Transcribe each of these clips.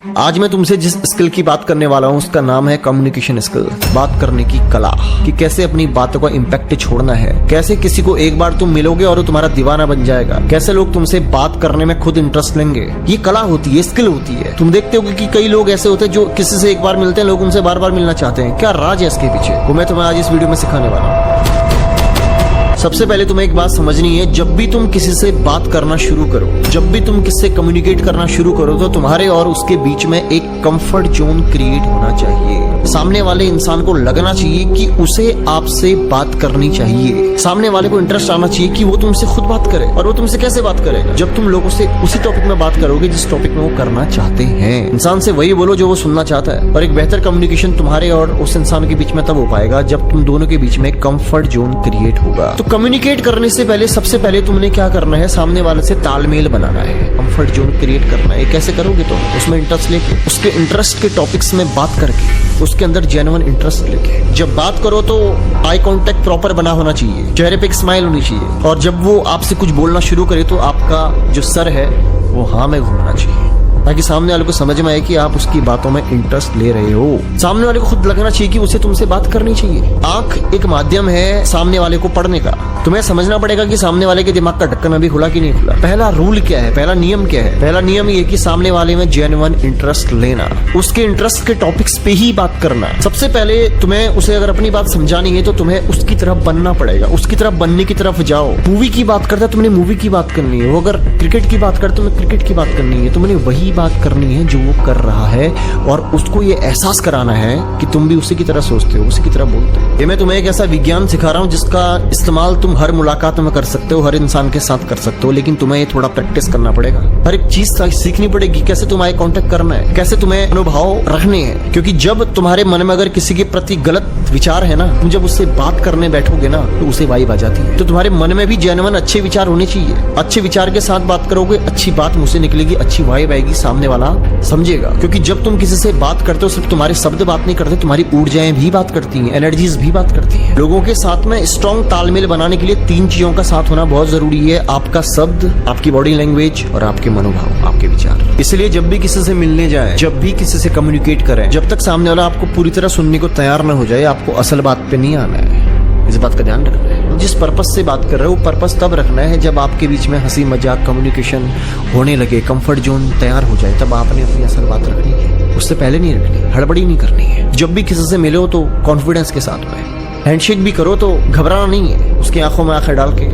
आज मैं तुमसे जिस स्किल की बात करने वाला हूँ उसका नाम है कम्युनिकेशन स्किल। बात करने की कला, कि कैसे अपनी बातों का इम्पैक्ट छोड़ना है, कैसे किसी को एक बार तुम मिलोगे और वो तुम्हारा दीवाना बन जाएगा, कैसे लोग तुमसे बात करने में खुद इंटरेस्ट लेंगे। ये कला होती है, स्किल होती है। तुम देखते हो कि कई लोग ऐसे होते हैं जो किसी से एक बार मिलते हैं, लोग उनसे बार बार मिलना चाहते हैं। क्या राज है इसके पीछे, वो मैं तुम्हें आज इस वीडियो में सिखाने वाला हूँ। सबसे पहले तुम्हें एक बात समझनी है, जब भी तुम किसी से बात करना शुरू करो, जब भी तुम किससे कम्युनिकेट करना शुरू करो, तो तुम्हारे और उसके बीच में एक कंफर्ट जोन क्रिएट होना चाहिए। सामने वाले इंसान को लगना चाहिए कि उसे आपसे बात करनी चाहिए। सामने वाले को इंटरेस्ट आना चाहिए कि वो तुमसे खुद बात करे। और वो तुमसे कैसे बात करेगा? जब तुम लोगों से उसी टॉपिक में बात करोगे जिस टॉपिक में वो करना चाहते हैं। इंसान से वही बोलो जो वो सुनना चाहता है। और एक बेहतर कम्युनिकेशन तुम्हारे और उस इंसान के बीच में तब हो पाएगा जब तुम दोनों के बीच में कंफर्ट जोन क्रिएट होगा। तो कम्युनिकेट करने से पहले सबसे पहले तुमने क्या करना है, सामने वाले से तालमेल बनाना है, कंफर्ट जोन क्रिएट करना है। कैसे करोगे? तो उसमें इंटरेस्ट लेके, उसके इंटरेस्ट के टॉपिक्स में बात करके, उसके अंदर जेन्युइन इंटरेस्ट लेके। जब बात करो तो आई कांटेक्ट प्रॉपर बना होना चाहिए, चेहरे पे एक स्माइल होनी चाहिए। और जब वो आपसे कुछ बोलना शुरू करे तो आपका जो सर है वो हाँ में घूमना चाहिए, ताकि सामने वाले को समझ में आए कि आप उसकी बातों में इंटरेस्ट ले रहे हो। सामने वाले को खुद लगना चाहिए कि उसे तुमसे बात करनी चाहिए। आंख एक माध्यम है सामने वाले को पढ़ने का। तुम्हें समझना पड़ेगा कि सामने वाले के दिमाग का ढक्कन अभी खुला कि नहीं खुला। पहला रूल क्या है, पहला नियम क्या है? पहला नियम ये कि सामने वाले में जेन्युइन इंटरेस्ट लेना, उसके इंटरेस्ट के टॉपिक्स पे ही बात करना। सबसे पहले तुम्हें उसे अगर अपनी बात समझानी है तो तुम्हें उसकी तरफ बनना पड़ेगा, उसकी तरफ बनने की तरफ जाओ। मूवी की बात करता है, तुमने मूवी की बात करनी है। वो अगर क्रिकेट की बात करता है, तुम्हें क्रिकेट की बात करनी है। तुमने वही बात करनी है जो वो कर रहा है, और उसको ये एहसास कराना है कि तुम भी उसी की तरह सोचते हो, उसी की तरह बोलते हो। ये मैं तुम्हें एक ऐसा विज्ञान सिखा रहा हूँ जिसका इस्तेमाल तुम हर मुलाकात में कर सकते हो, हर इंसान के साथ कर सकते हो, लेकिन तुम्हें ये थोड़ा प्रैक्टिस करना पड़ेगा। हर एक चीज सीखनी पड़ेगी, कैसे तुम्हें आई कांटेक्ट करना है, कैसे तुम्हें अनुभव रखने हैं। क्योंकि जब तुम्हारे मन में अगर किसी के प्रति गलत विचार है ना, तुम जब उससे बात करने बैठोगे ना तो उसे वाइब आ जाती है। तो तुम्हारे मन में भी जेन्युइन अच्छे विचार होने चाहिए। अच्छे विचार के साथ बात करोगे, अच्छी बात मुझसे निकलेगी, अच्छी वाइब आएगी, सामने वाला समझेगा। क्योंकि जब तुम किसी से बात करते हो, सिर्फ तुम्हारे शब्द बात नहीं करते, तुम्हारी ऊर्जाएं भी बात करती हैं, एनर्जीज भी बात करती हैं। लोगों के साथ में स्ट्रॉन्ग तालमेल बनाने के लिए 3 चीजों का साथ होना बहुत जरूरी है: आपका शब्द, आपकी बॉडी लैंग्वेज और आपके मनोभाव, आपके विचार। इसलिए जब भी किसी से मिलने जाए, जब भी किसी से कम्युनिकेट करें, जब तक सामने वाला आपको पूरी तरह सुनने को तैयार न हो जाए, आपको असल बात पे नहीं आना है। इस बात का ध्यान रखना है। जिस पर्पस से बात कर रहे हो वो पर्पस तब रखना है जब आपके बीच में हंसी मजाक कम्युनिकेशन होने लगे, कंफर्ट जोन तैयार हो जाए, तब आपने अपनी असल बात रखनी है। उससे पहले नहीं रखनी, हड़बड़ी नहीं करनी है। जब भी किसी से मिलो तो कॉन्फिडेंस के साथ में हैंडशेक भी करो, तो घबराना नहीं है। उसकी आंखों में आंखें डाल के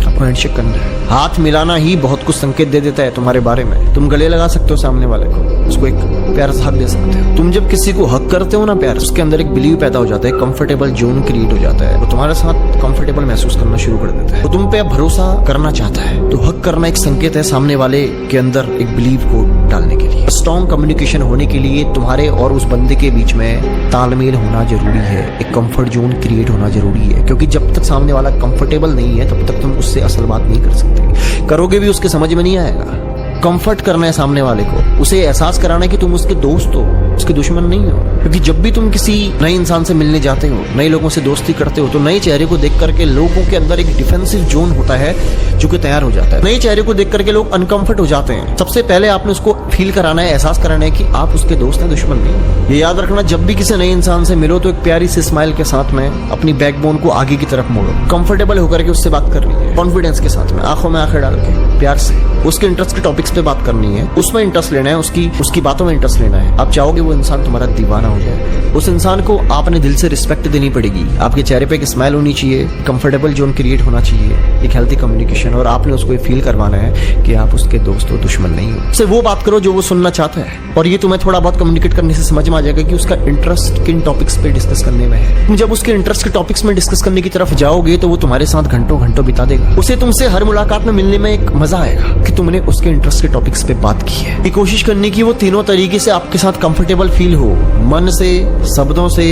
आपको हैंडशेक करना है। हाथ मिलाना ही बहुत कुछ संकेत दे देता है तुम्हारे बारे में। तुम गले लगा सकते हो सामने वाले को, उसको एक प्यार से हक दे सकते हो। तुम जब किसी को हक करते हो ना प्यार, उसके अंदर एक बिलीव पैदा हो जाता है, कंफर्टेबल जोन क्रिएट हो जाता है। वो तुम्हारे साथ कंफर्टेबल महसूस करना शुरू कर देता है, वो तुम पे भरोसा करना चाहता है। तो हक करना एक संकेत है सामने वाले के अंदर एक बिलीव को डालने के लिए। स्ट्रॉन्ग कम्युनिकेशन होने के लिए तुम्हारे और उस बंदे के बीच में तालमेल होना जरूरी है, एक कंफर्ट जोन क्रिएट होना जरूरी है। क्योंकि जब तक सामने वाला कंफर्टेबल नहीं है तब तक तुम उससे असल बात नहीं कर सकते। करोगे भी उसके समझ में नहीं आएगा। कंफर्ट करना है सामने वाले को, उसे एहसास कराना है कि तुम उसके दोस्त हो, उसके दुश्मन नहीं हो। क्योंकि जब भी तुम किसी नए इंसान से मिलने जाते हो, नए लोगों से दोस्ती करते हो, तो नए चेहरे को देख करके लोगों के अंदर एक डिफेंसिव जोन होता है जो कि तैयार हो जाता है। नए चेहरे को देख करके लोग अनकंफर्ट हो जाते हैं। सबसे पहले आपने उसको फील कराना है, एहसास कराना है कि आप उसके दोस्त हैं, दुश्मन नहीं। ये याद रखना, जब भी किसी नए इंसान से मिलो तो एक प्यारी सी स्माइल के साथ में अपनी बैकबोन को आगे की तरफ मोड़ो, कंफर्टेबल होकर के उससे बात करनी है, कॉन्फिडेंस के साथ में, आंखों में आंखें डाल के प्यार से उसके इंटरेस्ट के टॉपिक्स पे बात करनी है, उसमें इंटरेस्ट लेना है, उसकी बातों में इंटरेस्ट लेना है। आप चाहोगे वो इंसान तुम्हारा दीवाना हो जाए। उस इंसान को आपने दिल से रिस्पेक्ट देनी पड़ेगी। आपके चेहरे पे एक स्माइल होनी चाहिए, कंफर्टेबल जोन क्रिएट होना चाहिए, एक हेल्थी कम्युनिकेशन, और आपने उसको फील करवाना है कि आप उसके दोस्त हो, दुश्मन नहीं हो। उससे वो बात करो जो वो सुनना चाहता है। और ये तुम्हें थोड़ा बहुत कम्युनिकेट करने से समझ में आ जाएगा कि उसका इंटरेस्ट किन टॉपिक्स पे डिस्कस करने में है। तुम जब उसके इंटरेस्ट के टॉपिक्स में डिस्कस करने की तरफ जाओगे तो वो तुम्हारे साथ घंटों घंटों बिता देगा। उसे तुमसे हर मुलाकात में मिलने में एक मजा आएगा कि तुमने उसके इंटरेस्ट के टॉपिक्स पे बात की है। ये कोशिश करने की वो तीनों तरीके से आपके साथ कंफर्टेबल फील हो, मन से, शब्दों से,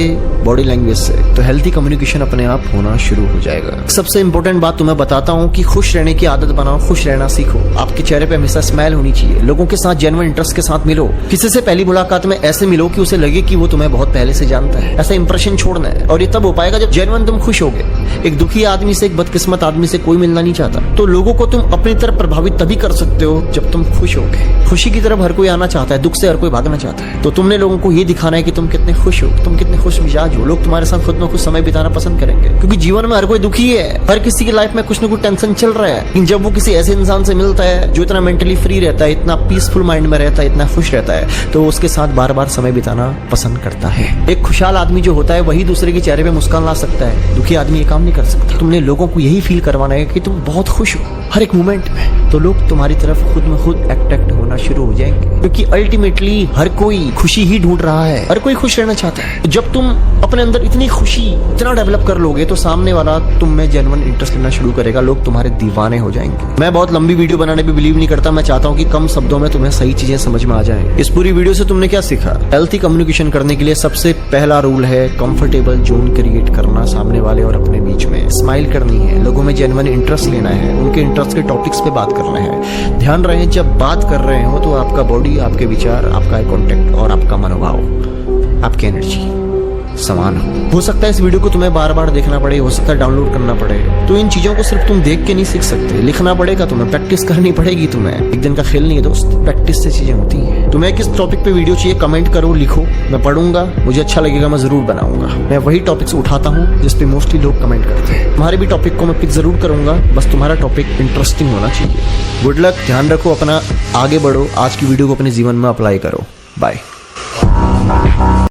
बॉडी लैंग्वेज से। तो हेल्थी कम्युनिकेशन अपने आप होना शुरू हो जाएगा। सबसे इंपॉर्टेंट बात तुम्हें बताता हूँ कि खुश रहने की आदत बनाओ, खुश रहना सीखो। आपके चेहरे पे हमेशा स्माइल होनी चाहिए। लोगों के साथ जेन्युइन इंटरेस्ट के साथ मिलो, किसी से पहली मुलाकात में ऐसे मिलो कि उसे लगे कि वो तुम्हें बहुत पहले से जानता है। ऐसा इंप्रेशन छोड़ना है और ये तब हो पाएगा जब जेन्युइन तुम खुश होगे। एक दुखी आदमी से, एक बदकिस्मत आदमी से कोई मिलना नहीं चाहता। तो लोगों को तुम अपनी तरफ प्रभावित तभी कर सकते हो जब तुम खुश होगे। खुशी की तरफ हर कोई आना चाहता है, दुख से हर कोई भागना चाहता है। तो तुमने लोगों को ये दिखाना है कि तुम कितने खुश हो, तुम कितने खुश मिजाज हो। लोग तुम्हारे साथ खुद में कुछ समय बिताना पसंद करेंगे, क्योंकि जीवन में हर कोई दुखी है। हर किसी की लाइफ में कुछ ना कुछ टेंशन चल रहा है। लेकिन जब वो किसी ऐसे इंसान से मिलता है जो इतना मेंटली फ्री रहता है, इतना पीसफुल माइंड में रहता है, इतना खुश रहता है, तो उसके साथ बार बार समय बिताना पसंद करता है। एक खुशहाल आदमी जो होता है वही दूसरे के चेहरे पे मुस्कान ला सकता है। दुखी आदमी ये काम नहीं कर सकता। तुमने लोगों को यही फील करवाना है कि तुम बहुत खुश हो हर एक मोमेंट में, तो लोग तुम्हारी तरफ खुद में खुद अट्रैक्ट होना शुरू हो जाएंगे। क्योंकि अल्टीमेटली हर कोई खुशी ही ढूंढ रहा है, हर कोई खुश रहना चाहता है। जब तुम अपने अंदर इतनी खुशी इतना डेवलप कर लोगे तो सामने वाला तुम में जेन्युइन इंटरेस्ट लेना शुरू करेगा। लोग तुम्हारे दीवाने हो जाएंगे। मैं बहुत लंबी वीडियो बनाने पे बिलीव नहीं करता। मैं चाहता हूँ कि कम शब्दों में तुम्हें सही चीजें समझ में आ जाएं। इस पूरी वीडियो से तुमने क्या सीखा? हेल्थी कम्युनिकेशन करने के लिए सबसे पहला रूल है कंफर्टेबल जोन क्रिएट करना सामने वाले और अपने बीच में। स्माइल करनी है, लोगों में जेन्युइन इंटरेस्ट लेना है, उनके इंटरेस्ट के टॉपिक्स पे बात करना है। ध्यान रहे जब बात कर रहे हो तो आपका बॉडी, आपके विचार, आपका आई कॉन्टेक्ट और आपका मनोभाव, आपकी एनर्जी समान हो सकता है इस वीडियो को तुम्हें बार बार देखना पड़े, हो सकता है डाउनलोड करना पड़े। तो इन चीजों को सिर्फ तुम देख के नहीं सीख सकते, लिखना पड़ेगा तुम्हें, प्रैक्टिस करनी पड़ेगी तुम्हें। एक दिन का खेल नहीं है दोस्त, प्रैक्टिस से चीजें होती हैं। तुम्हें किस टॉपिक पे वीडियो चाहिए कमेंट करो, लिखो, मैं पढ़ूंगा, मुझे अच्छा लगेगा, मैं जरूर बनाऊंगा। मैं वही टॉपिक्स उठाता हूँ जिसपे मोस्टली लोग कमेंट करते हैं। तुम्हारे भी टॉपिक को मैं पिक जरूर करूंगा, बस तुम्हारा टॉपिक इंटरेस्टिंग होना चाहिए। गुड लक, ध्यान रखो अपना, आगे बढ़ो। आज की वीडियो को अपने जीवन में अप्लाई करो। बाय।